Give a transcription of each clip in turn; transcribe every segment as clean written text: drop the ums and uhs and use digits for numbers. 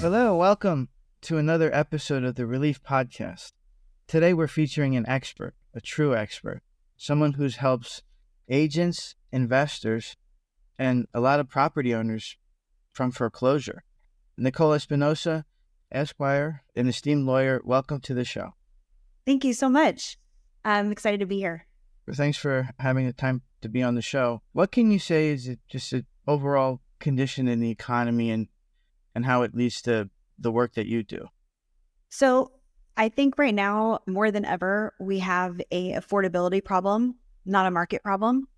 Hello, welcome to another episode of the Relief Podcast. Today we're featuring an expert, a true expert, someone who helps agents, investors, and a lot of property owners from foreclosure. Nicole Espinosa, Esquire, an esteemed lawyer, welcome to the show. Thank you so much. I'm excited to be here. Thanks for having the time to be on the show. What can you say is just an overall condition in the economy and how it leads to the work that you do? So I think right now, more than ever, we have a affordability problem, not a market problem.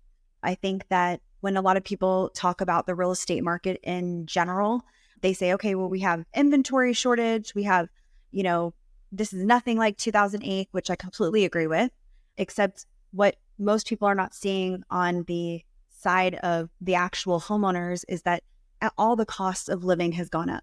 I think that when a lot of people talk about the real estate market in general, they say, okay, well, we have inventory shortage. We have, this is nothing like 2008, which I completely agree with, except what most people are not seeing on the side of the actual homeowners is that all the costs of living has gone up,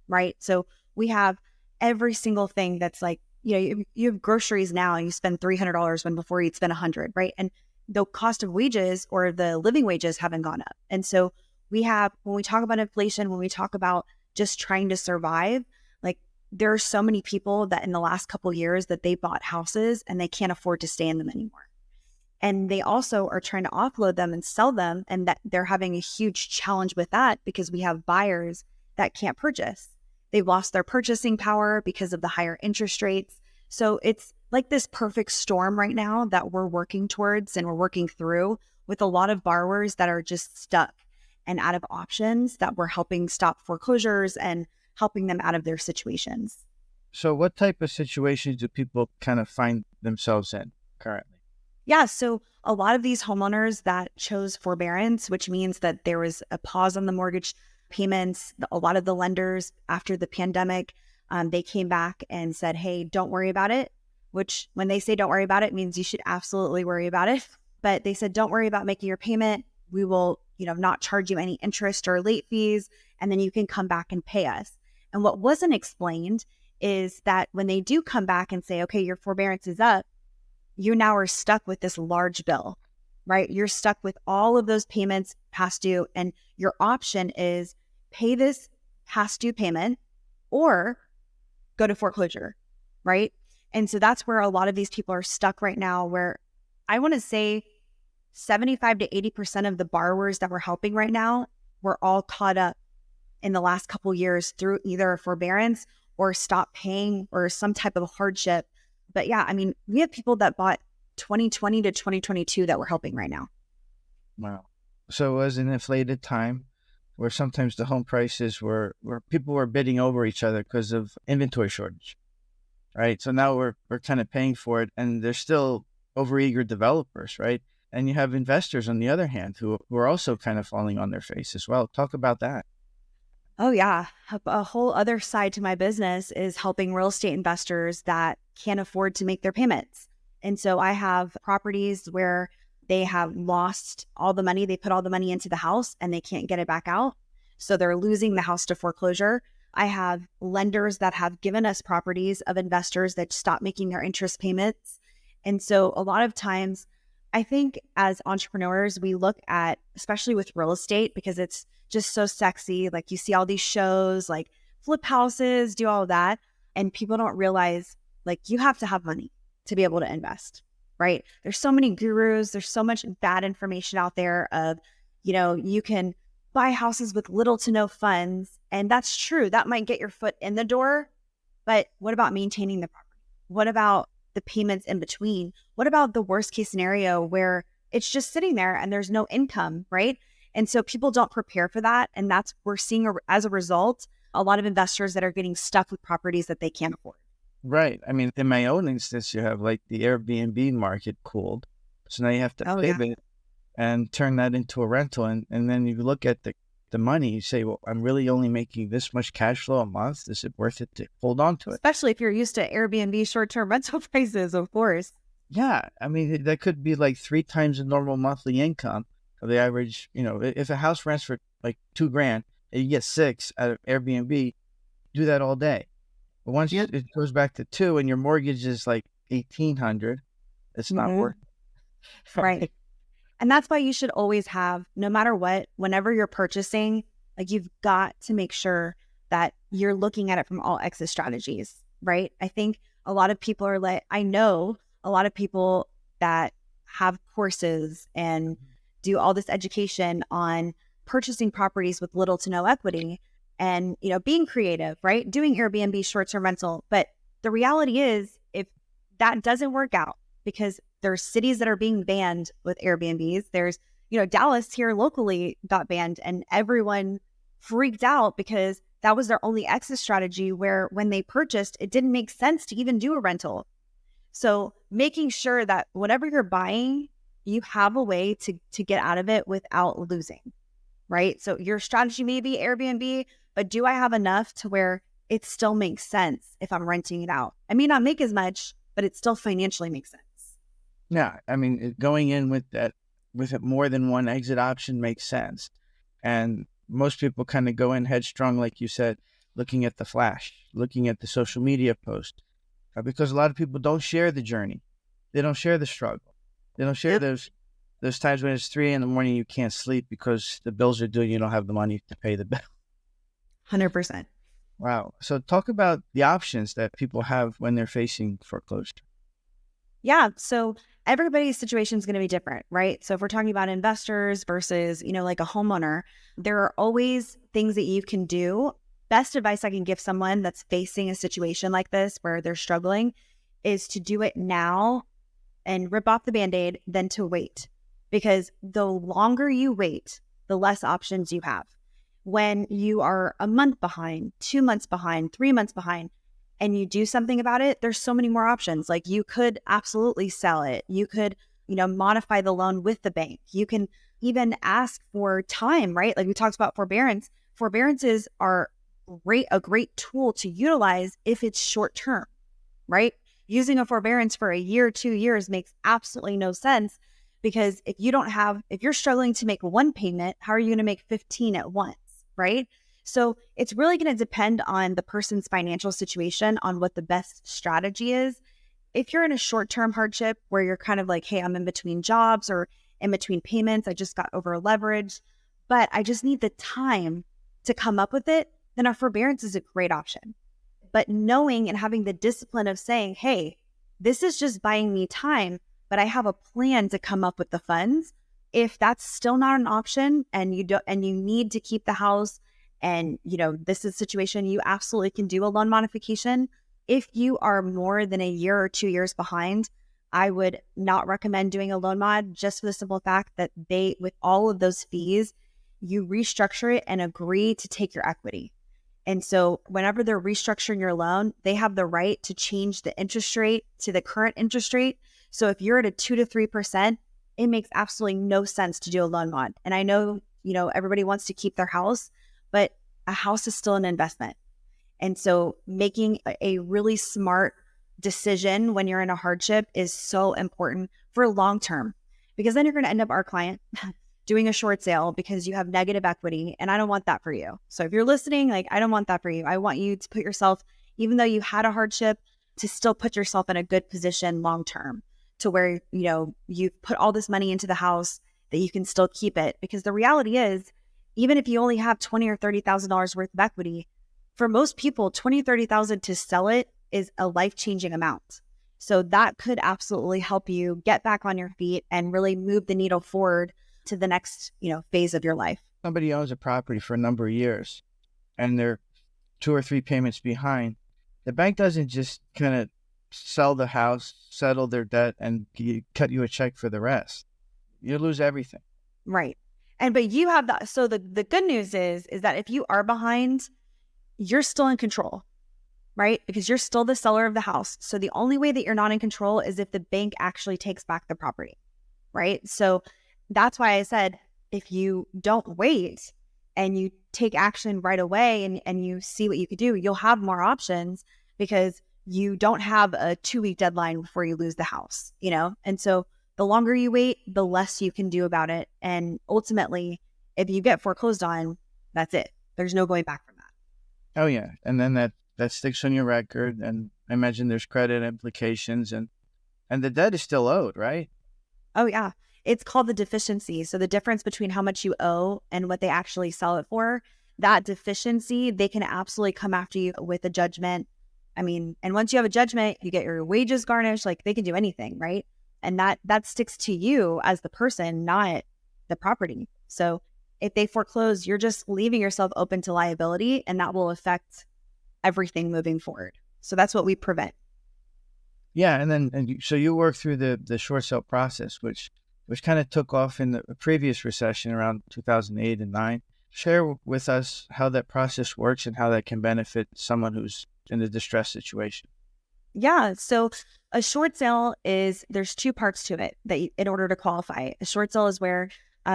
right? So we have every single thing that's like, you have groceries now and you spend $300 when before you'd spend $100, right? And the cost of wages or the living wages haven't gone up. And so we have, when we talk about inflation, when we talk about just trying to survive, like there are so many people that in the last couple of years that they bought houses and they can't afford to stay in them anymore. And they also are trying to offload them and sell them. And that they're having a huge challenge with that because we have buyers that can't purchase. They've lost their purchasing power because of the higher interest rates. So it's like this perfect storm right now that we're working towards and we're working through with a lot of borrowers that are just stuck and out of options that we're helping stop foreclosures and helping them out of their situations. So what type of situations do people kind of find themselves in currently? Yeah, so a lot of these homeowners that chose forbearance, which means that there was a pause on the mortgage payments, a lot of the lenders after the pandemic, they came back and said, hey, don't worry about it, which when they say don't worry about it means you should absolutely worry about it. But they said, don't worry about making your payment. We will, not charge you any interest or late fees, and then you can come back and pay us. And what wasn't explained is that when they do come back and say, okay, your forbearance is up, you now are stuck with this large bill, right? You're stuck with all of those payments past due, and your option is pay this past due payment or go to foreclosure, right? And so that's where a lot of these people are stuck right now, where I want to say 75 to 80% of the borrowers that we're helping right now were all caught up in the last couple of years through either a forbearance or stop paying or some type of hardship. But yeah, I mean, we have people that bought 2020 to 2022 that we're helping right now. Wow. So it was an inflated time where sometimes the home prices where people were bidding over each other because of inventory shortage, right? So now we're kind of paying for it, and there's still overeager developers, right? And you have investors on the other hand who are also kind of falling on their face as well. Talk about that. Oh yeah. A whole other side to my business is helping real estate investors that can't afford to make their payments. And so I have properties where they have lost all the money. They put all the money into the house and they can't get it back out. So they're losing the house to foreclosure. I have lenders that have given us properties of investors that stop making their interest payments. And so a lot of times, I think as entrepreneurs, we look at, especially with real estate, because it's just so sexy. Like you see all these shows, like flip houses, do all of that. And people don't realize like you have to have money to be able to invest, right? There's so many gurus. There's so much bad information out there of, you can buy houses with little to no funds. And that's true. That might get your foot in the door. But what about maintaining the property? What about the payments in between? What about the worst case scenario where it's just sitting there and there's no income, right? And so people don't prepare for that. And we're seeing as a result, a lot of investors that are getting stuck with properties that they can't afford. Right. I mean, in my own instance, you have like the Airbnb market cooled. So now you have to pivot and turn that into a rental. And then you look at the money, you say, well, I'm really only making this much cash flow a month. Is it worth it to hold on to it? Especially if you're used to Airbnb short-term rental prices, of course. Yeah. I mean, that could be like 3 times the normal monthly income of the average. If a house rents for like $2,000 and you get 6 out of Airbnb, do that all day. But once it goes back to 2 and your mortgage is like $1,800, it's not worth it. Right. And that's why you should always have, no matter what, whenever you're purchasing, like you've got to make sure that you're looking at it from all exit strategies, right? I think a lot of people are like, I know a lot of people that have courses and do all this education on purchasing properties with little to no equity and, being creative, right? Doing Airbnb short-term rental. But the reality is, if that doesn't work out, because there's cities that are being banned with Airbnbs, there's, Dallas here locally got banned and everyone freaked out because that was their only exit strategy, where when they purchased, it didn't make sense to even do a rental. So making sure that whatever you're buying, you have a way to get out of it without losing, right? So your strategy may be Airbnb, but do I have enough to where it still makes sense if I'm renting it out? I may not make as much, but it still financially makes sense. Yeah, I mean, going in with that, with more than one exit option makes sense. And most people kind of go in headstrong, like you said, looking at the flash, looking at the social media post, because a lot of people don't share the journey. They don't share the struggle. They don't share those times when it's 3 a.m, you can't sleep because the bills are due and you don't have the money to pay the bill. 100%. Wow. So talk about the options that people have when they're facing foreclosure. Yeah. So everybody's situation is going to be different, right? So if we're talking about investors versus, like a homeowner, there are always things that you can do. Best advice I can give someone that's facing a situation like this where they're struggling is to do it now and rip off the Band-Aid than to wait. Because the longer you wait, the less options you have. When you are a month behind, 2 months behind, 3 months behind, and you do something about it, there's so many more options. Like, you could absolutely sell it. You could, modify the loan with the bank. You can even ask for time, right? Like we talked about forbearance. Forbearances are a great tool to utilize if it's short term, right? Using a forbearance for a year, 2 years makes absolutely no sense, because if you're struggling to make one payment, how are you going to make 15 at once, right? So it's really going to depend on the person's financial situation on what the best strategy is. If you're in a short-term hardship where you're kind of like, hey, I'm in between jobs or in between payments, I just got over leveraged, but I just need the time to come up with it, then a forbearance is a great option. But knowing and having the discipline of saying, hey, this is just buying me time, but I have a plan to come up with the funds. If that's still not an option and you need to keep the house, and this is a situation, you absolutely can do a loan modification. If you are more than a year or 2 years behind, I would not recommend doing a loan mod, just for the simple fact that with all of those fees, you restructure it and agree to take your equity. And so whenever they're restructuring your loan, they have the right to change the interest rate to the current interest rate. So if you're at a 2 to 3%, it makes absolutely no sense to do a loan mod. And I know, everybody wants to keep their house, but a house is still an investment. And so making a really smart decision when you're in a hardship is so important for long term, because then you're going to end up our client doing a short sale because you have negative equity. And I don't want that for you. So if you're listening, I don't want that for you. I want you to put yourself, even though you had a hardship, to still put yourself in a good position long term, to where, you've put all this money into the house that you can still keep it. Because the reality is, even if you only have $20,000 or $30,000 worth of equity, for most people, $20,000 or $30,000 to sell it is a life-changing amount. So that could absolutely help you get back on your feet and really move the needle forward to the next, phase of your life. Somebody owns a property for a number of years and they're 2 or 3 payments behind. The bank doesn't just kind of sell the house, settle their debt, and cut you a check for the rest. You lose everything. Right. But you have that. So the good news is that if you are behind, you're still in control, right? Because you're still the seller of the house. So the only way that you're not in control is if the bank actually takes back the property, right? So that's why I said, if you don't wait and you take action right away and you see what you could do, you'll have more options, because you don't have a 2-week deadline before you lose the house, And so the longer you wait, the less you can do about it. And ultimately, if you get foreclosed on, that's it. There's no going back from that. Oh, yeah. And then that sticks on your record. And I imagine there's credit implications, and the debt is still owed, right? Oh, yeah. It's called the deficiency. So the difference between how much you owe and what they actually sell it for, that deficiency, they can absolutely come after you with a judgment. I mean, and once you have a judgment, you get your wages garnished, like they can do anything, right? And that sticks to you as the person, not the property. So if they foreclose, you're just leaving yourself open to liability, and that will affect everything moving forward. So that's what we prevent. Yeah, so you work through the short sale process, which kind of took off in the previous recession around 2008 and 9. Share with us how that process works and how that can benefit someone who's in a distressed situation. Yeah. So a short sale there's two parts to it in order to qualify. A short sale is where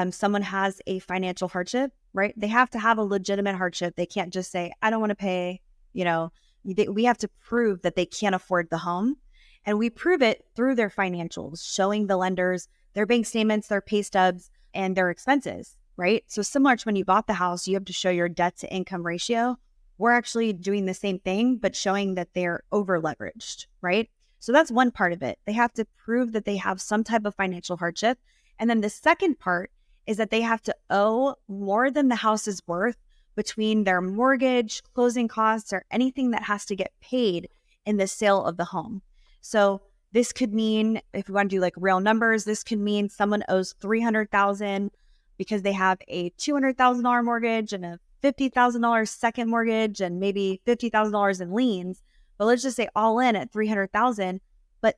someone has a financial hardship, right? They have to have a legitimate hardship. They can't just say, I don't want to pay, we have to prove that they can't afford the home. And we prove it through their financials, showing the lenders their bank statements, their pay stubs, and their expenses, right? So similar to when you bought the house, you have to show your debt to income ratio. We're actually doing the same thing, but showing that they're over leveraged, right? So that's one part of it. They have to prove that they have some type of financial hardship. And then the second part is that they have to owe more than the house is worth between their mortgage, closing costs, or anything that has to get paid in the sale of the home. So this could mean, if we want to do like real numbers, this could mean someone owes $300,000 because they have a $200,000 mortgage and a $50,000 second mortgage and maybe $50,000 in liens. But let's just say all in at $300,000, but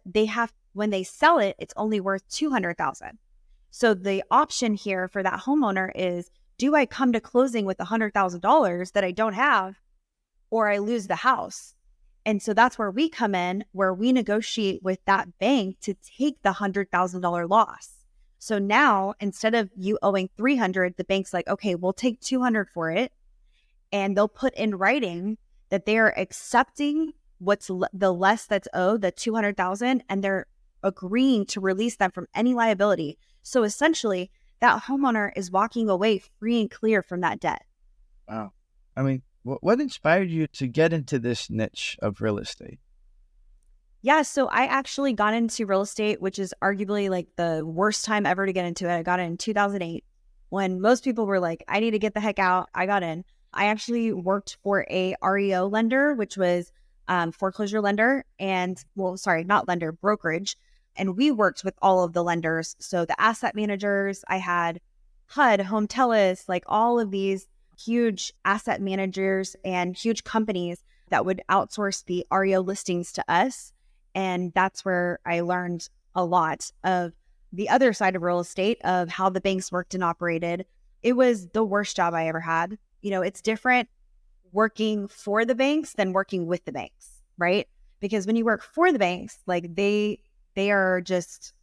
when they sell it, it's only worth $200,000. So the option here for that homeowner is, do I come to closing with $100,000 that I don't have, or I lose the house? And so that's where we come in, where we negotiate with that bank to take the $100,000 loss. So now, instead of you owing $300,000, the bank's like, okay, we'll take $200,000 for it. And they'll put in writing that they are accepting what's the less that's owed, the $200,000, and they're agreeing to release them from any liability. So essentially, that homeowner is walking away free and clear from that debt. Wow. I mean, what inspired you to get into this niche of real estate? Yeah, so I actually got into real estate, which is arguably like the worst time ever to get into it. I got in 2008 when most people were like, I need to get the heck out. I got in. I actually worked for a REO lender, which was foreclosure lender not lender, brokerage. And we worked with all of the lenders. So the asset managers, I had HUD, Home Telus, like all of these huge asset managers and huge companies that would outsource the REO listings to us. And that's where I learned a lot of the other side of real estate, of how the banks worked and operated. It was the worst job I ever had. It's different working for the banks than working with the banks, right? Because when you work for the banks, like they are just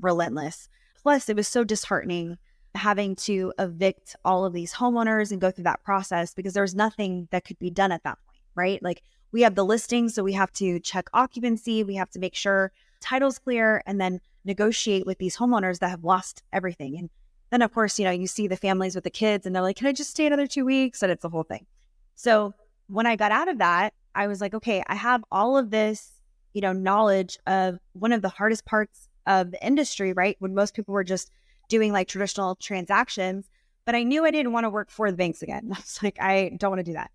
relentless. Plus, it was so disheartening having to evict all of these homeowners and go through that process, because there was nothing that could be done at that point, right? Like, we have the listings, so we have to check occupancy, we have to make sure title's clear, and then negotiate with these homeowners that have lost everything. And then, of course, you see the families with the kids, and they're like, can I just stay another 2 weeks? And it's the whole thing. So when I got out of that, I was like, okay, I have all of this, knowledge of one of the hardest parts of the industry, right? When most people were just doing like traditional transactions, but I knew I didn't want to work for the banks again. I was like, I don't want to do that.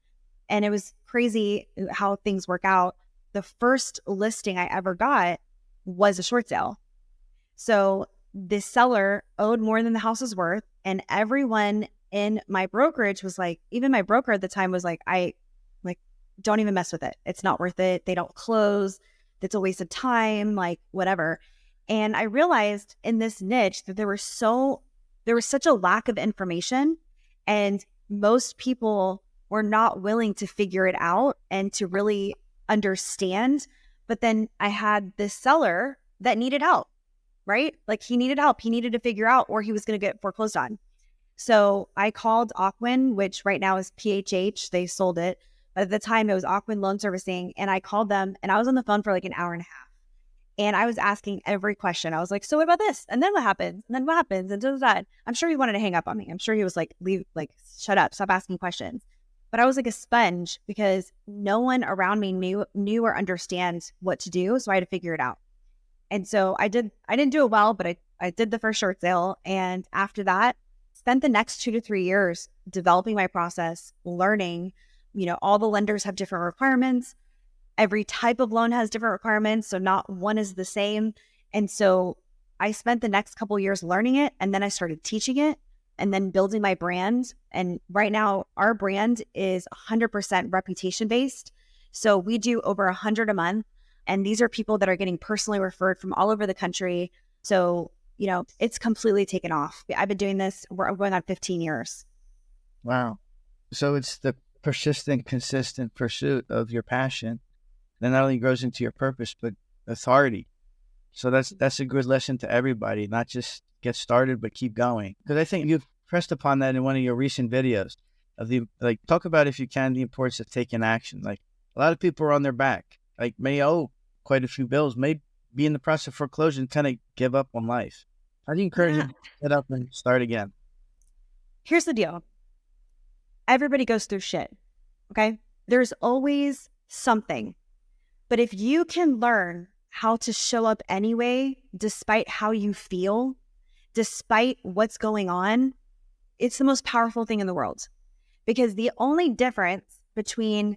And it was crazy how things work out. The first listing I ever got was a short sale. So the seller owed more than the house was worth. And everyone in my brokerage was like, even my broker at the time was like, don't even mess with it. It's not worth it. They don't close. It's a waste of time, like whatever. And I realized in this niche that there was such a lack of information, and most people were not willing to figure it out and to really understand. But then I had this seller that needed help, right? Like, he needed help. He needed to figure out, or he was going to get foreclosed on. So I called Ocwen, which right now is PHH. They sold it. But at the time, it was Ocwen Loan Servicing. And I called them, and I was on the phone for like an hour and a half. And I was asking every question. I was like, so what about this? And then what happens? And then what happens? And that. I'm sure he wanted to hang up on me. I'm sure he was like, leave, like, shut up, stop asking questions. But I was like a sponge, because no one around me knew or understands what to do. So I had to figure it out. And so I didn't do it well, but I did the first short sale. And after that, spent the next 2 to 3 years developing my process, learning, all the lenders have different requirements. Every type of loan has different requirements. So not one is the same. And so I spent the next couple of years learning it. And then I started teaching it and then building my brand. And right now our brand is 100% reputation based. So we do over 100 a month. And these are people that are getting personally referred from all over the country. So, it's completely taken off. I've been doing this, we're going on 15 years. Wow. So it's the persistent, consistent pursuit of your passion that not only grows into your purpose, but authority. So that's a good lesson to everybody, not just get started, but keep going. Because I think you've pressed upon that in one of your recent videos of talk about, if you can, the importance of taking action. Like, a lot of people are on their back, like may owe quite a few bills, may be in the process of foreclosure and kind of give up on life. How do you encourage them to get up and start again? Here's the deal. Everybody goes through shit. Okay. There's always something. But if you can learn how to show up anyway, despite how you feel, despite what's going on, it's the most powerful thing in the world. Because the only difference between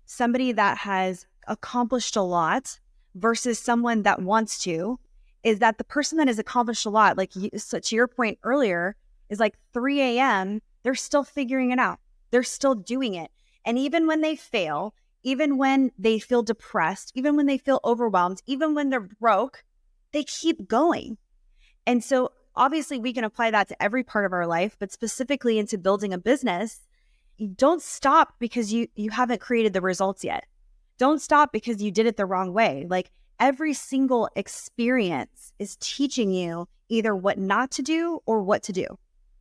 somebody that has accomplished a lot versus someone that wants to is that the person that has accomplished a lot, so to your point earlier, is like 3 a.m., they're still figuring it out. They're still doing it. And even when they fail, even when they feel depressed, even when they feel overwhelmed, even when they're broke, they keep going. And so obviously we can apply that to every part of our life, but specifically into building a business. You don't stop because you haven't created the results yet. Don't stop because you did it the wrong way. Like, every single experience is teaching you either what not to do or what to do,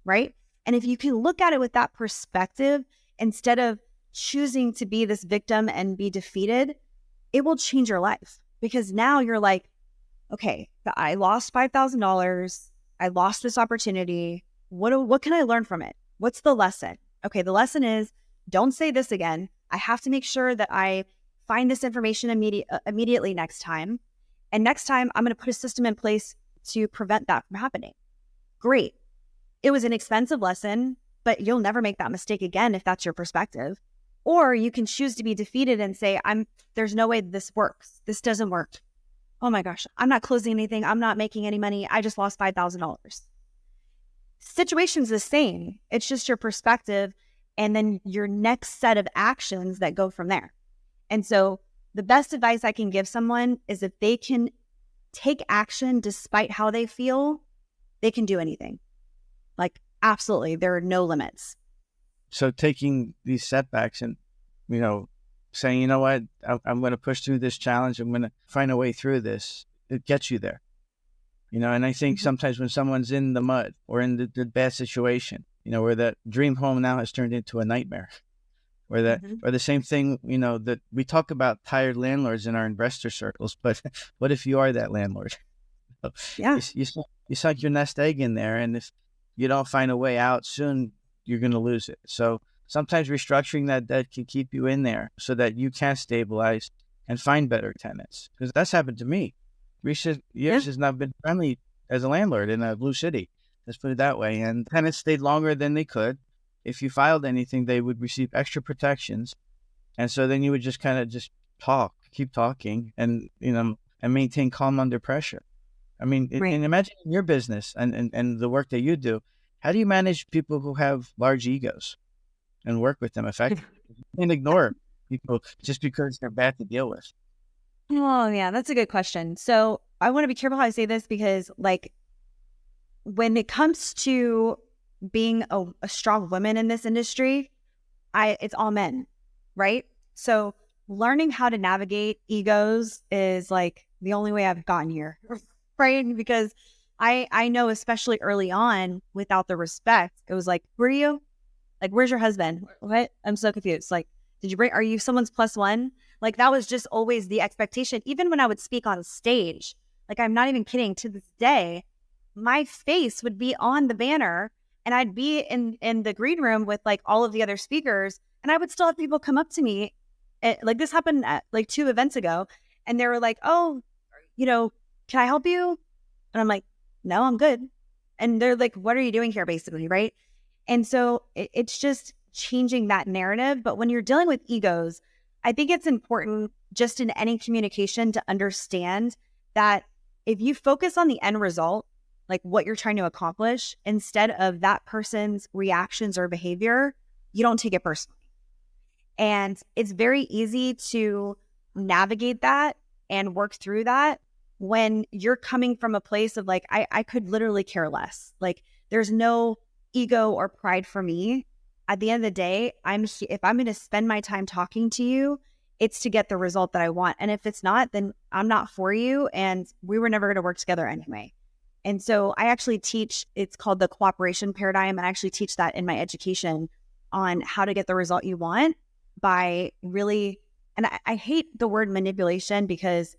right? And if you can look at it with that perspective, instead of choosing to be this victim and be defeated, it will change your life. Because now you're like, okay, I lost $5,000. I lost this opportunity. What can I learn from it? What's the lesson? Okay, the lesson is, don't say this again. I have to make sure that I find this information immediately next time. And next time, I'm going to put a system in place to prevent that from happening. Great. It was an expensive lesson, but you'll never make that mistake again if that's your perspective. Or you can choose to be defeated and say, there's no way this works. This doesn't work. Oh my gosh, I'm not closing anything. I'm not making any money. I just lost $5,000. Situation's the same. It's just your perspective and then your next set of actions that go from there. And so the best advice I can give someone is, if they can take action despite how they feel, they can do anything. Like, absolutely, there are no limits. So taking these setbacks and, saying, you know what, I'm going to push through this challenge. I'm going to find a way through this. It gets you there. And I think sometimes when someone's in the mud or in the bad situation, where that dream home now has turned into a nightmare, or the same thing, that we talk about tired landlords in our investor circles, but what if you are that landlord? Yeah. You sunk your nest egg in there, and if you don't find a way out soon, you're going to lose it. So sometimes restructuring that debt can keep you in there so that you can stabilize and find better tenants. Because that's happened to me. Recent years has not been friendly as a landlord in a blue city. Let's put it that way. And tenants stayed longer than they could. If you filed anything, they would receive extra protections. And so then you would just kind of just keep talking and maintain calm under pressure. I mean, Right. And imagine your business and the work that you do. How do you manage people who have large egos and work with them effectively? You can't ignore people just because they're bad to deal with. Oh, yeah, that's a good question. So I want to be careful how I say this, because when it comes to being a strong woman in this industry, it's all men, right? So learning how to navigate egos is like the only way I've gotten here, right? Because I know, especially early on, without the respect, it was like, who are you? Like, where's your husband? What? I'm so confused. Like, are you someone's plus one? Like, that was just always the expectation. Even when I would speak on stage, like, I'm not even kidding, to this day, my face would be on the banner and I'd be in the green room with like all of the other speakers, and I would still have people come up to me. Like, this happened at like 2 events ago, and they were like, oh, can I help you? And I'm like, no, I'm good. And they're like, what are you doing here, basically, right? And so it's just changing that narrative. But when you're dealing with egos, I think it's important just in any communication to understand that if you focus on the end result, like what you're trying to accomplish, instead of that person's reactions or behavior, you don't take it personally. And it's very easy to navigate that and work through that when you're coming from a place of like, I could literally care less. Like there's no ego or pride for me. At the end of the day, if I'm going to spend my time talking to you, it's to get the result that I want. And if it's not, then I'm not for you. And we were never going to work together anyway. And so I actually teach, it's called the cooperation paradigm. And I actually teach that in my education on how to get the result you want by really, and I hate the word manipulation because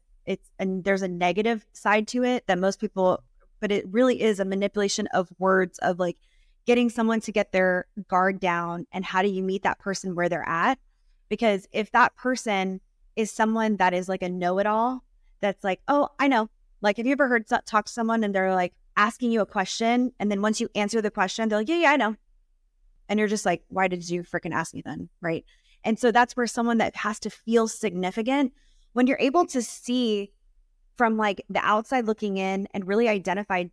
there's a negative side to it that most people, but it really is a manipulation of words of like getting someone to get their guard down and how do you meet that person where they're at? Because if that person is someone that is like a know-it-all, that's like, oh, I know. Like, have you ever heard talk to someone and they're like asking you a question, and then once you answer the question, they're like, yeah, I know. And you're just like, why did you freaking ask me then? Right. And so that's where someone that has to feel significant, when you're able to see from like the outside looking in and really identify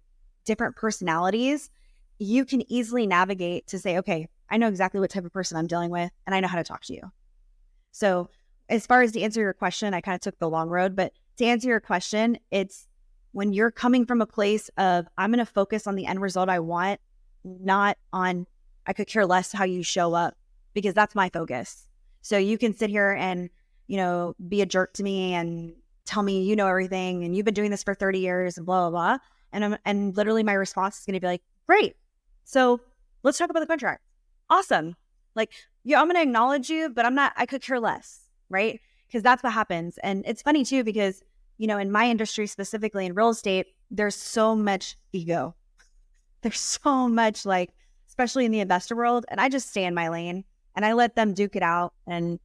different personalities, you can easily navigate to say, okay, I know exactly what type of person I'm dealing with and I know how to talk to you. So as far as to answer your question, I kind of took the long road, but to answer your question, it's when you're coming from a place of, I'm going to focus on the end result I want, not on, I could care less how you show up, because that's my focus. So you can sit here and, be a jerk to me and tell me, you know, everything. And you've been doing this for 30 years and blah, blah, blah. And literally my response is going to be like, great. So let's talk about the contract. Awesome. Like, yeah, I'm going to acknowledge you, but I could care less. Right. Because that's what happens. And it's funny too, because, in my industry, specifically in real estate, there's so much ego. There's so much especially in the investor world. And I just stay in my lane and I let them duke it out. And,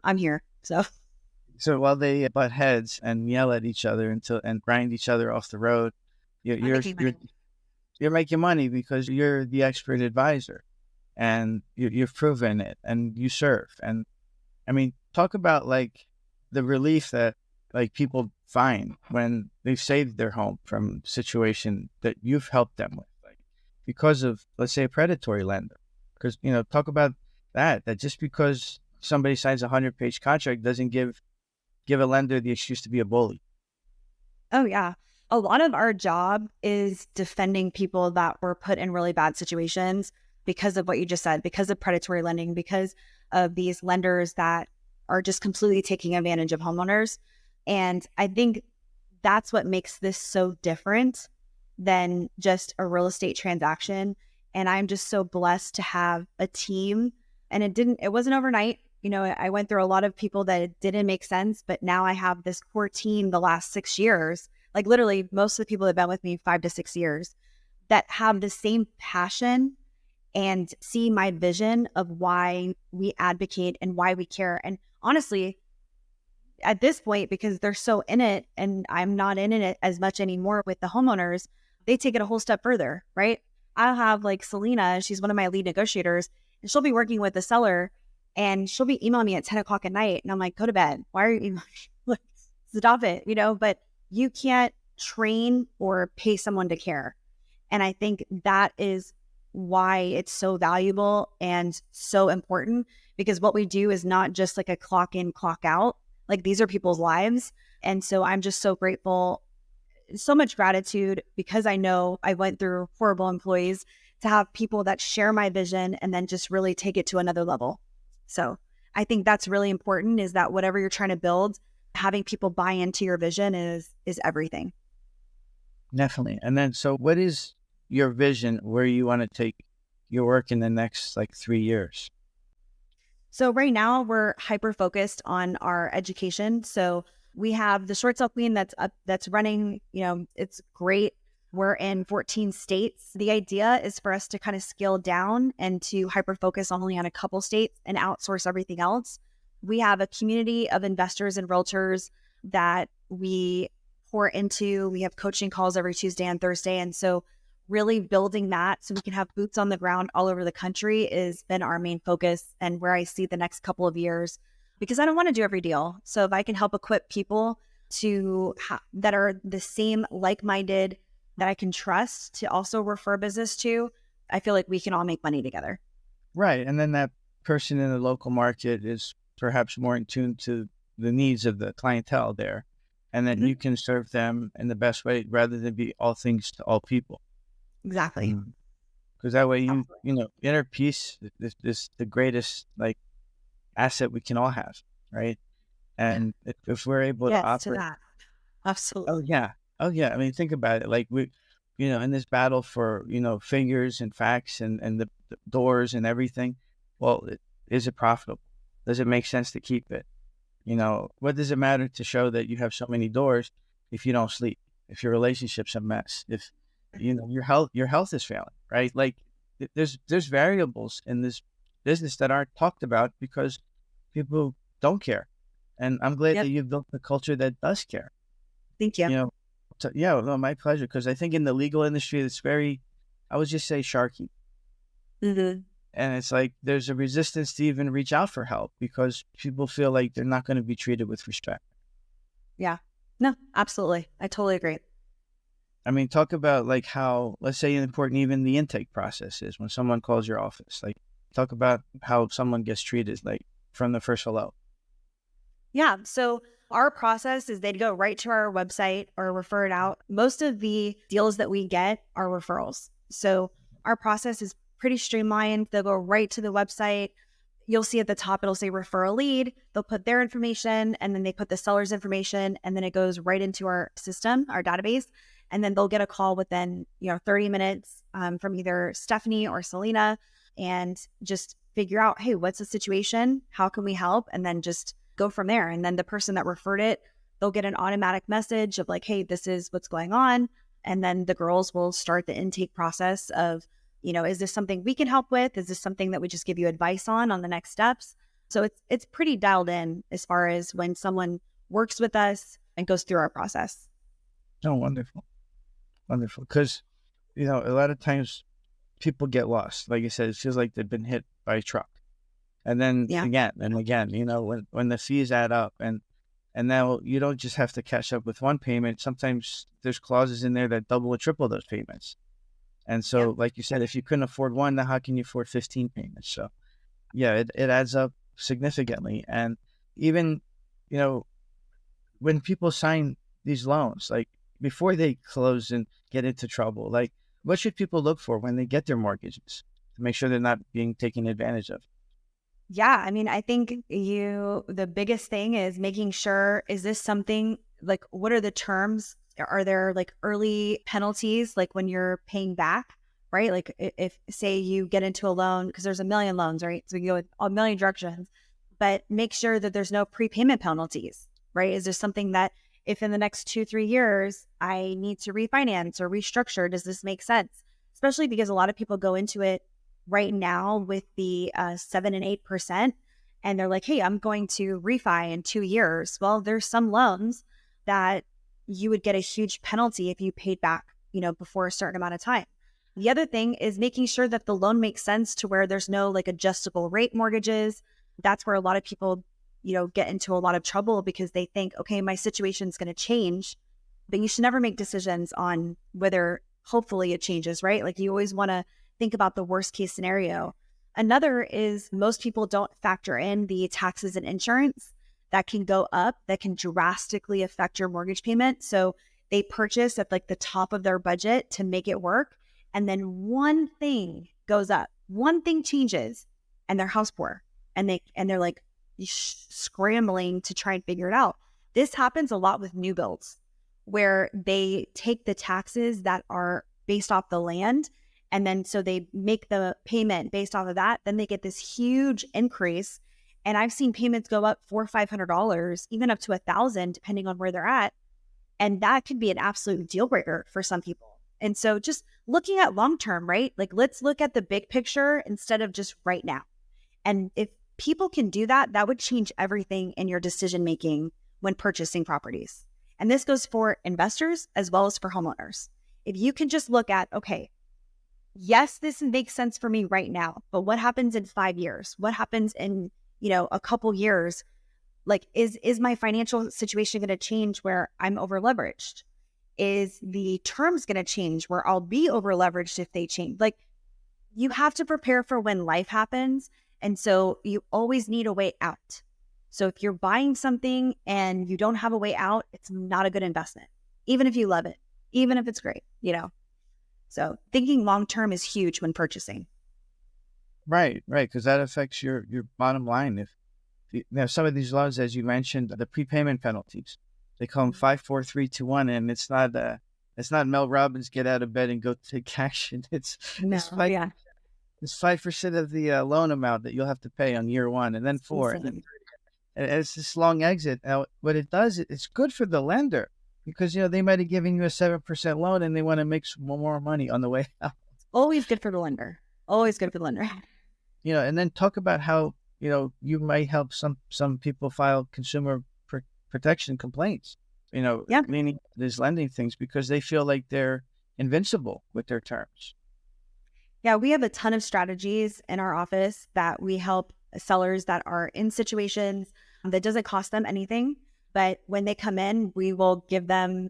I'm here. So while they butt heads and yell at each other and grind each other off the road, you're making money because you're the expert advisor and you've proven it and you serve. And I mean, talk about the relief that people find when they've saved their home from a situation that you've helped them with, because of, let's say, a predatory lender. Because, talk about that just because somebody signs a 100-page contract doesn't give a lender the excuse to be a bully. Oh, yeah. A lot of our job is defending people that were put in really bad situations because of what you just said, because of predatory lending, because of these lenders that are just completely taking advantage of homeowners. And I think that's what makes this so different than just a real estate transaction. And I'm just so blessed to have a team. And it wasn't overnight. I went through a lot of people that it didn't make sense, but now I have this core team the last 6 years, literally most of the people that have been with me 5 to 6 years, that have the same passion and see my vision of why we advocate and why we care. And honestly, at this point, because they're so in it and I'm not in it as much anymore with the homeowners, they take it a whole step further, right? I'll have Selena, she's one of my lead negotiators, and she'll be working with the seller and she'll be emailing me at 10 o'clock at night. And I'm like, go to bed. Why are you emailing me? Stop it, but you can't train or pay someone to care. And I think that is why it's so valuable and so important, because what we do is not just a clock in, clock out. These are people's lives. And so I'm just so grateful, so much gratitude, because I know I went through horrible employees, to have people that share my vision and then just really take it to another level. So I think that's really important, is that whatever you're trying to build, having people buy into your vision is everything. Definitely. And then, so what is your vision where you want to take your work in the next 3 years? So right now we're hyper focused on our education. So we have the Short Sale Queen that's running, it's great. We're in 14 states. The idea is for us to kind of scale down and to hyper focus only on a couple states and outsource everything else. We have a community of investors and realtors that we pour into. We have coaching calls every Tuesday and Thursday. And so really building that so we can have boots on the ground all over the country has been our main focus and where I see the next couple of years, because I don't want to do every deal. So if I can help equip people to that are the same like-minded that I can trust to also refer business to, I feel like we can all make money together. Right. And then that person in the local market is perhaps more in tune to the needs of the clientele there. And then you can serve them in the best way rather than be all things to all people. Exactly. Because that way, you know, inner peace is the greatest like asset we can all have. Right. And if we're able to Yes, to operate, that. Absolutely. oh, yeah. Oh, yeah. I mean, think about it. Like you know, in this battle for, you know, figures and facts and the doors and everything, well, is it profitable? Does it make sense to keep it? You know, what does it matter to show that you have so many doors if you don't sleep, if your relationship's a mess, if, you know, your health is failing, right? Like there's variables in this business that aren't talked about because people don't care. And I'm glad that Yep. you've built a culture that does care. Thank you. You know, yeah, no, my pleasure. Because I think in the legal industry, it's very, I would just say sharky. Mm-hmm. And it's like there's a resistance to even reach out for help because people feel like they're not going to be treated with respect. Yeah. No, absolutely. I totally agree. I mean, talk about like how, let's say, important even the intake process is when someone calls your office. Like, talk about how someone gets treated, like from the first hello. Yeah. So our process is they'd go right to our website or refer it out. Most of the deals that we get are referrals. So our process is pretty streamlined. They'll go right to the website. You'll see at the top, it'll say refer a lead. They'll put their information and then they put the seller's information and then it goes right into our system, our database. And then they'll get a call within, 30 minutes from either Stephanie or Selena and just figure out, hey, what's the situation? How can we help? And then just go from there. And then the person that referred it, they'll get an automatic message of like, hey, this is what's going on. And then the girls will start the intake process of, is this something we can help with? Is this something that we just give you advice on the next steps? So it's pretty dialed in as far as when someone works with us and goes through our process. Oh, wonderful. Wonderful. Because, you know, a lot of times people get lost. Like I said, it feels like they've been hit by a truck. And then Yeah. again and again, you know, when the fees add up and now you don't just have to catch up with one payment. Sometimes there's clauses in there that double or triple those payments. And so, like you said, if you couldn't afford one, now how can you afford 15 payments? So, yeah, it adds up significantly. And even, you know, when people sign these loans, like before they close and get into trouble, like what should people look for when they get their mortgages to make sure they're not being taken advantage of? Yeah. I mean, I think the biggest thing is making sure, is this something like, what are the terms? Are there like early penalties, like when you're paying back, right? Like if say you get into a loan, because there's a million loans, right? So you go with a million directions, but make sure that there's no prepayment penalties, right? Is there something that if in the next 2-3 years I need to refinance or restructure, does this make sense? Especially because a lot of people go into it right now with the 7 and 8%. And they're like, hey, I'm going to refi in 2 years. Well, there's some loans that you would get a huge penalty if you paid back, before a certain amount of time. The other thing is making sure that the loan makes sense to where there's no like adjustable rate mortgages. That's where a lot of people, get into a lot of trouble because they think, okay, my situation's going to change, but you should never make decisions on whether hopefully it changes, right? Like you always want to think about the worst case scenario. Another is most people don't factor in the taxes and insurance that can go up, that can drastically affect your mortgage payment. So they purchase at like the top of their budget to make it work. And then one thing goes up, one thing changes and they're house poor and they're like scrambling to try and figure it out. This happens a lot with new builds where they take the taxes that are based off the land. And then so they make the payment based off of that. Then they get this huge increase. And I've seen payments go up $400 or $500, even up to $1,000, depending on where they're at. And that could be an absolute deal breaker for some people. And so just looking at long term, right? Like let's look at the big picture instead of just right now. And if people can do that, that would change everything in your decision making when purchasing properties. And this goes for investors as well as for homeowners. If you can just look at, okay, yes, this makes sense for me right now, but what happens in 5 years? What happens in, a couple years? Like, is my financial situation going to change where I'm over leveraged? Is the terms going to change where I'll be over leveraged if they change? Like, you have to prepare for when life happens. And so you always need a way out. So if you're buying something and you don't have a way out, it's not a good investment, even if you love it, even if it's great. So thinking long term is huge when purchasing. Right, right, because that affects your bottom line. If now some of these laws, as you mentioned, the prepayment penalties, they call them 5, 4, 3, 2, 1, and it's not Mel Robbins get out of bed and go take action. No, It's five yeah. it's 5% of the loan amount that you'll have to pay on year one, and then It's four, and then insane. and it's this long exit. Now, what it does, it's good for the lender because they might have given you a 7% loan and they want to make some more money on the way out. Always good for the lender. Always good for the lender. And then talk about how you might help some people file consumer protection complaints. Yeah. Meaning these lending things because they feel like they're invincible with their terms. Yeah, we have a ton of strategies in our office that we help sellers that are in situations that doesn't cost them anything. But when they come in, we will give them,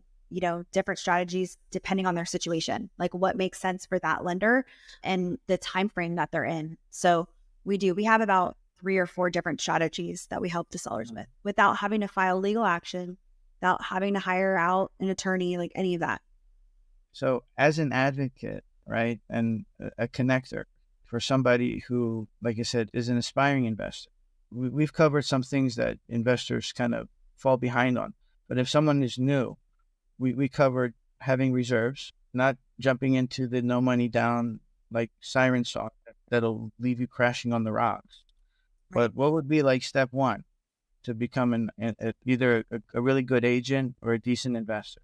different strategies depending on their situation, like what makes sense for that lender and the time frame that they're in. So we have about 3 or 4 different strategies that we help the sellers with without having to file legal action, without having to hire out an attorney, like any of that. So as an advocate, right, and a connector for somebody who, like I said, is an aspiring investor, we've covered some things that investors kind of fall behind on. But if someone is new, we covered having reserves, not jumping into the no money down like siren song that'll leave you crashing on the rocks. Right. But what would be like step one to become either a really good agent or a decent investor?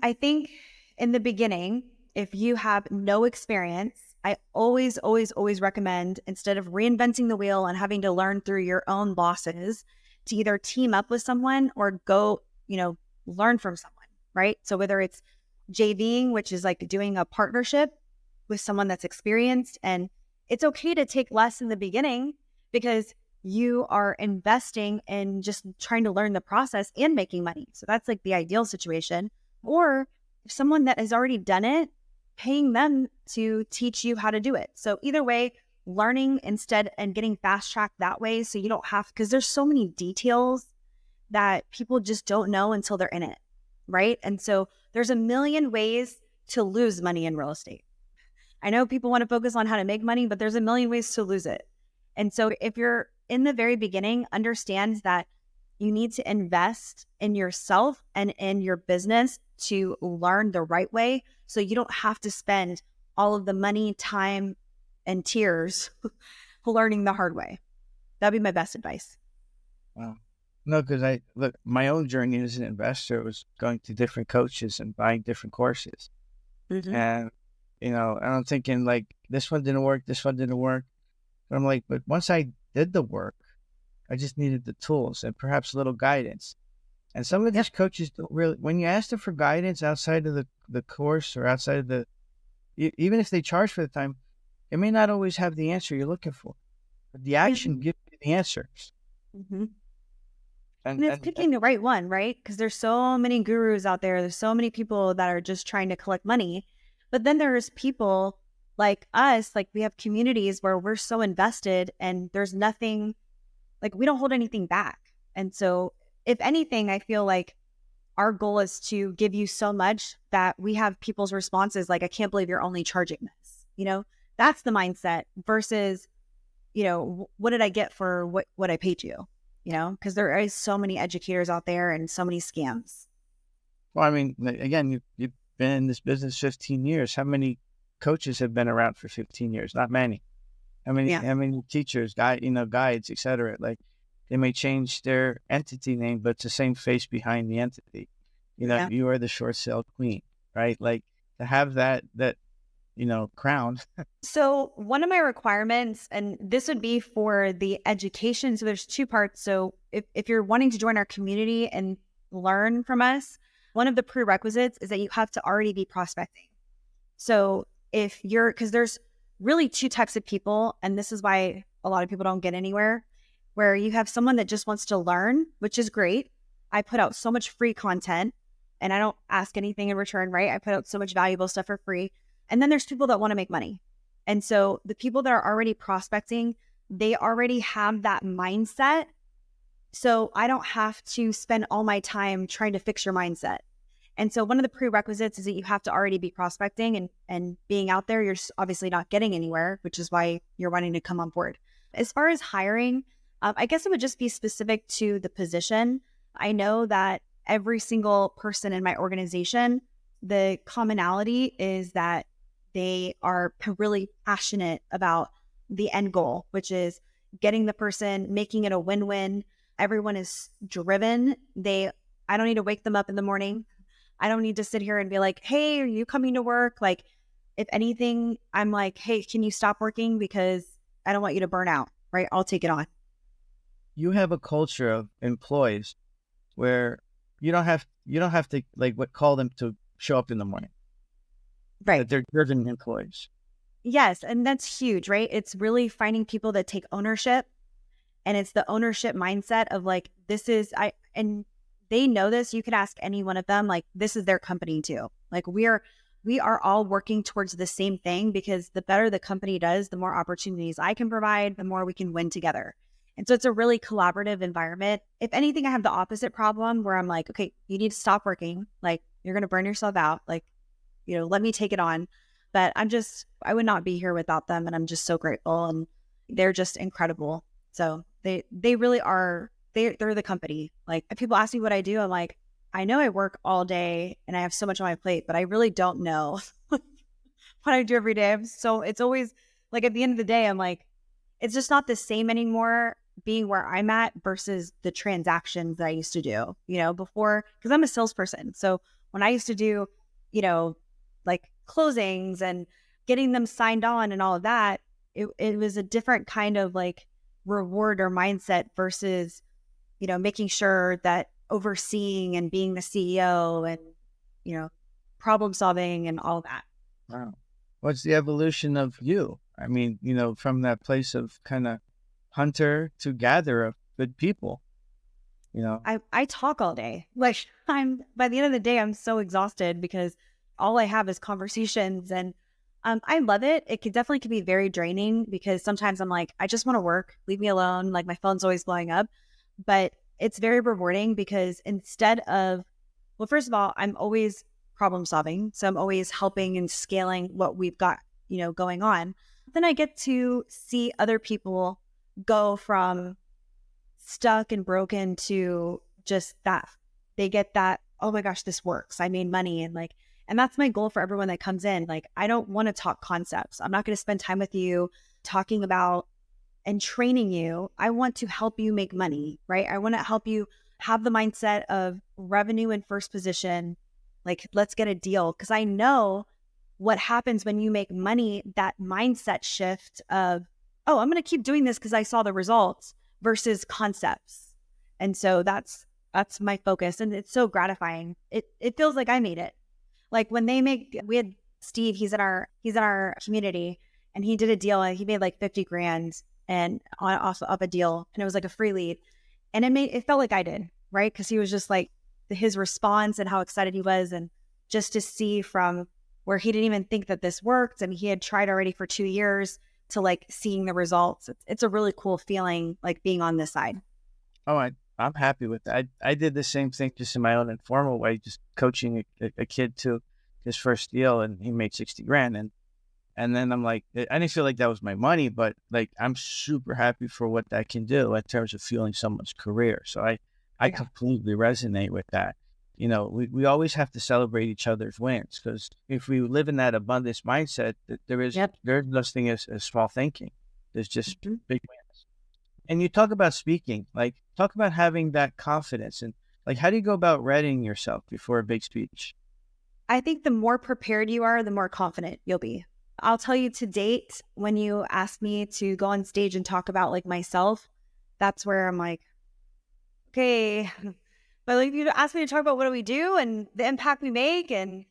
I think in the beginning, if you have no experience, I always, always, always recommend instead of reinventing the wheel and having to learn through your own losses, to either team up with someone or go, learn from someone, right? So whether it's JVing, which is like doing a partnership with someone that's experienced, and it's okay to take less in the beginning because you are investing in just trying to learn the process and making money. So that's like the ideal situation. Or if someone that has already done it, paying them to teach you how to do it. So either way, learning instead and getting fast tracked that way. So you don't have, because there's so many details that people just don't know until they're in it. Right. And so there's a million ways to lose money in real estate. I know people want to focus on how to make money, but there's a million ways to lose it. And so if you're in the very beginning, understand that you need to invest in yourself and in your business to learn the right way. So you don't have to spend all of the money, time, and tears learning the hard way. That'd be my best advice. Wow. No, because I look, my own journey as an investor was going to different coaches and buying different courses. Mm-hmm. And, and I'm thinking like, this one didn't work, this one didn't work. But I'm like, but once I did the work, I just needed the tools and perhaps a little guidance. And some of these coaches don't really, when you ask them for guidance outside of the course or outside of even if they charge for the time, it may not always have the answer you're looking for. But the action gives you the answers. Mm-hmm. And, And it's and, picking the right one, right? Because there's so many gurus out there. There's so many people that are just trying to collect money. But then there's people like us, like we have communities where we're so invested and there's nothing, like we don't hold anything back. And so if anything, I feel like our goal is to give you so much that we have people's responses like, I can't believe you're only charging this. That's the mindset versus, what did I get for what I paid you? Because there is so many educators out there and so many scams. well, I mean, again, you've been in this business 15 years. How many coaches have been around for 15 years? Not many. Yeah. How many teachers, guides, etc. Like they may change their entity name, but it's the same face behind the entity. Yeah. You are the short sale queen, right? Like to have that crown. So one of my requirements, and this would be for the education. So there's 2 parts. So if you're wanting to join our community and learn from us, one of the prerequisites is that you have to already be prospecting. So because there's really two types of people, and this is why a lot of people don't get anywhere, where you have someone that just wants to learn, which is great. I put out so much free content and I don't ask anything in return, right? I put out so much valuable stuff for free. And then there's people that want to make money. And so the people that are already prospecting, they already have that mindset. So I don't have to spend all my time trying to fix your mindset. And so one of the prerequisites is that you have to already be prospecting and being out there. You're obviously not getting anywhere, which is why you're wanting to come on board. As far as hiring, I guess it would just be specific to the position. I know that every single person in my organization, the commonality is that they are really passionate about the end goal, which is getting the person, making it a win-win. Everyone is driven. I don't need to wake them up in the morning. I don't need to sit here and be like, hey, are you coming to work? Like, if anything, I'm like, hey, can you stop working? Because I don't want you to burn out, right? I'll take it on. You have a culture of employees where you don't have to call them to show up in the morning. Right. That they're driven employees. Yes. And that's huge, right? It's really finding people that take ownership, and it's the ownership mindset of like, and they know this. You could ask any one of them, like, this is their company too. Like we are all working towards the same thing, because the better the company does, the more opportunities I can provide, the more we can win together. And so it's a really collaborative environment. If anything, I have the opposite problem where I'm like, okay, you need to stop working. Like, you're going to burn yourself out. Like, let me take it on. But I would not be here without them. And I'm just so grateful. And they're just incredible. So they really are, they're the company. Like, if people ask me what I do, I'm like, I know I work all day and I have so much on my plate, but I really don't know what I do every day. So it's always like, at the end of the day, I'm like, it's just not the same anymore being where I'm at versus the transactions that I used to do, before, because I'm a salesperson. So when I used to do, like closings and getting them signed on and all of that, it was a different kind of like reward or mindset versus, making sure that overseeing and being the CEO and, problem solving and all that. Wow. What's the evolution of you? I mean, from that place of kind of hunter to gatherer of good people, I talk all day. Like, by the end of the day, I'm so exhausted because all I have is conversations, and I love it. It definitely can be very draining because sometimes I'm like, I just want to work, leave me alone. Like, my phone's always blowing up, but it's very rewarding because well, first of all, I'm always problem solving. So I'm always helping and scaling what we've got, going on. Then I get to see other people go from stuck and broken to just that. They get that, oh my gosh, this works. I made money. And that's my goal for everyone that comes in. Like, I don't want to talk concepts. I'm not going to spend time with you talking about and training you. I want to help you make money, right? I want to help you have the mindset of revenue in first position. Like, let's get a deal. Because I know what happens when you make money, that mindset shift of, oh, I'm going to keep doing this because I saw the results versus concepts. And so that's my focus. And it's so gratifying. It feels like I made it. Like, when we had Steve, he's in our community, and he did a deal and he made like 50 grand and off a deal. And it was like a free lead. And it felt like I did, right? Because he was just like, his response and how excited he was. And just to see from where he didn't even think that this worked and he had tried already for 2 years to like seeing the results. It's a really cool feeling, like being on this side. Oh, I'm happy with that. I did the same thing just in my own informal way, just coaching a kid to his first deal, and he made 60 grand. And then I'm like, I didn't feel like that was my money, but like, I'm super happy for what that can do in terms of fueling someone's career. So I completely resonate with that. We always have to celebrate each other's wins, because if we live in that abundance mindset, there's no thing as small thinking. There's just big wins. And you talk about speaking, like talk about having that confidence, and like, how do you go about readying yourself before a big speech? I think the more prepared you are, the more confident you'll be. I'll tell you, to date, when you ask me to go on stage and talk about like myself, that's where I'm like, okay. But like, if you ask me to talk about what do we do and the impact we make, and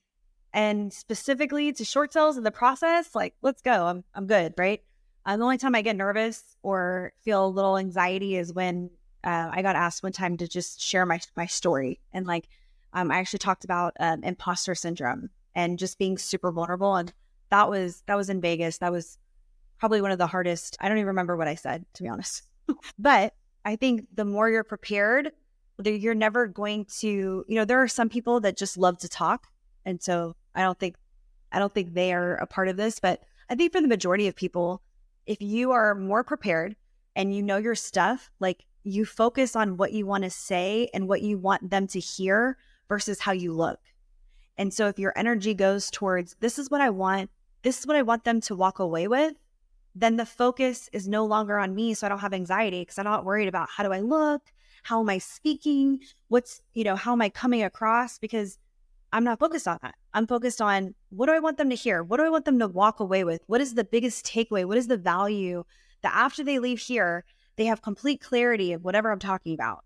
And specifically to short sales in the process, like, let's go. I'm good, right? The only time I get nervous or feel a little anxiety is when I got asked one time to just share my story. And like, I actually talked about imposter syndrome and just being super vulnerable. And that was in Vegas. That was probably one of the hardest. I don't even remember what I said, to be honest. But I think the more you're prepared, you're never going to, there are some people that just love to talk. And so I don't think they are a part of this, but I think for the majority of people, if you are more prepared and you know your stuff, like you focus on what you want to say and what you want them to hear versus how you look. And so if your energy goes towards, this is what I want them to walk away with, then the focus is no longer on me. So I don't have anxiety because I'm not worried about how do I look? How am I speaking? How am I coming across? Because I'm not focused on that. I'm focused on what do I want them to hear? What do I want them to walk away with? What is the biggest takeaway? What is the value that after they leave here, they have complete clarity of whatever I'm talking about?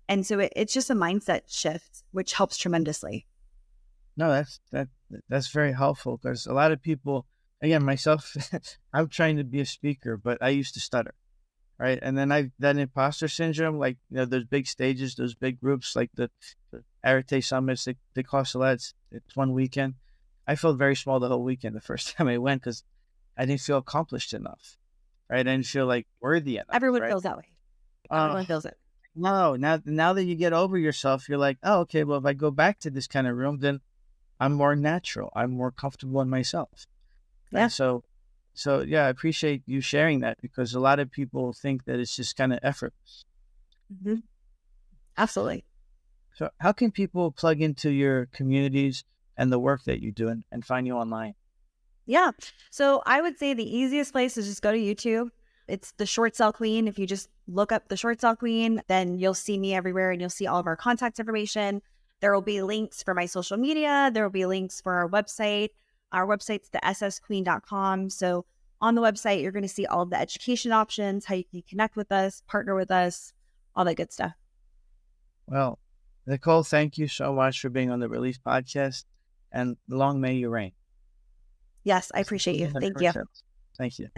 And so it's just a mindset shift, which helps tremendously. No, that's very helpful because a lot of people, again, myself, I'm trying to be a speaker, but I used to stutter, right? And then that imposter syndrome, like, those big stages, those big groups, like the Arete Summits, they cost a lot. It's one weekend. I felt very small the whole weekend the first time I went because I didn't feel accomplished enough, right? I didn't feel like worthy enough. Everyone right? feels that way. Everyone feels it. No, now that you get over yourself, you're like, oh, okay, well, if I go back to this kind of room, then I'm more natural. I'm more comfortable in myself. Yeah. And so yeah, I appreciate you sharing that because a lot of people think that it's just kind of effortless. Mm-hmm. Absolutely. So how can people plug into your communities and the work that you do and find you online? Yeah. So I would say the easiest place is just go to YouTube. It's the Short Sale Queen. If you just look up the Short Sale Queen, then you'll see me everywhere and you'll see all of our contact information. There will be links for my social media. There will be links for our website. Our website's the ssqueen.com. So on the website, you're going to see all of the education options, how you can connect with us, partner with us, all that good stuff. Well, Nicole, thank you so much for being on the Relief Podcast, and long may you reign. Yes, I appreciate you. Thank you. Thank you.